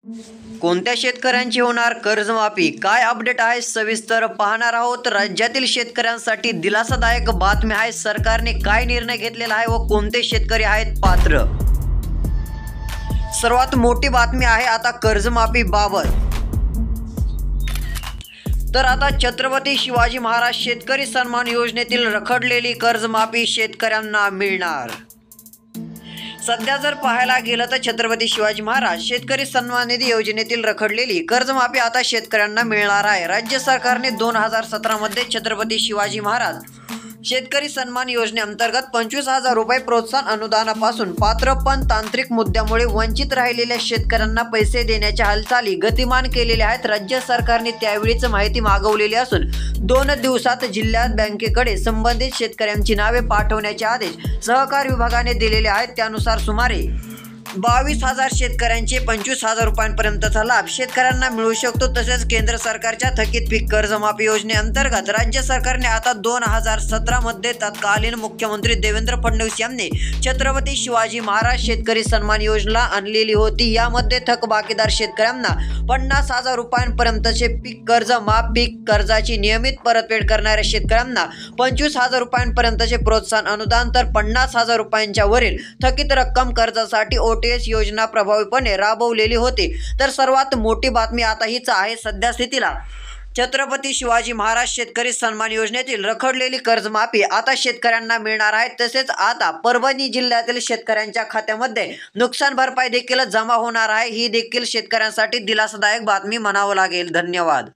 कोणत्या शेतकऱ्यांची होणार कर्जमाफी? काय अपडेट आहे सविस्तर पाहणार आहोत। राज्यातील शेतकऱ्यांसाठी दिलासादायक बातमी आहे। सरकारने काय निर्णय घेतलेला आहे व कोणते शेतकरी आहेत पात्र? सर्वात मोठी बातमी आहे आता कर्जमाफी बाबत। तर आता छत्रपती शिवाजी महाराज शेतकरी सन्मान योजनेतील रखडलेली कर्जमाफी शेतकऱ्यांना मिळणार। सध्या जर पाहायला गेलं तर छत्रपती शिवाजी महाराज शेतकरी सन्मान निधी योजनेतील रखडलेली कर्जमाफी आता शेतकऱ्यांना मिळणार आहे। राज्य सरकारने 2017 मध्ये छत्रपती शिवाजी महाराज शेतकरी सन्मान योजनेअंतर्गत 25,000 रुपये प्रोत्साहन अनुदानापासून पात्र पण तांत्रिक मुद्द्यामुळे वंचित राहिलेल्या शेतकऱ्यांना पैसे देण्याच्या हालचाली गतिमान केलेल्या आहेत। राज्य सरकारने त्यावेळीच माहिती मागवलेली असून 2 दिवसात जिल्ह्यात बँकेकडे संबंधित शेतकऱ्यांची नावे पाठवण्याचे आदेश सहकार विभागाने दिलेले आहेत। त्यानुसार सुमारे 22,000 शेतकऱ्यांचे 25,000 रुपयांपर्यंतचा लाभ शेतकऱ्यांना मिळू शकतो। तसेच केंद्र सरकारच्या थकीत पीक कर्जमाफी योजनेअंतर्गत राज्य सरकारने आता 2017 मध्ये तत्कालीन मुख्यमंत्री देवेंद्र फडणवीस यांनी छत्रपती शिवाजी महाराज शेतकरी सन्मान योजना आणलेली होती। यामध्ये थकबाकीदार शेतकऱ्यांना 50,000 रुपयांपर्यंतचे पीक कर्ज माफ, पीक कर्जाची नियमित परतफेड करणाऱ्या शेतकऱ्यांना 25,000 रुपयांपर्यंतचे प्रोत्साहन अनुदान, तर 50,000 रुपयांच्या वरील थकीत रक्कम कर्जासाठी OTS योजना प्रभावीपणे राबवलेली होती। तर सर्वात मोठी बातमी आता हीच आहे। सध्या स्थितीला छत्रपती शिवाजी महाराज शेतकरी सन्मान योजनेतील रखडलेली कर्जमाफी आता शेतकऱ्यांना मिळणार आहे। तसेच आता परभणी जिल्ह्यातील शेतकऱ्यांच्या खात्यामध्ये नुकसान भरपाई देखील जमा होणार आहे। ही देखील शेतकऱ्यांसाठी दिलासादायक बातमी म्हणावं लागेल। धन्यवाद।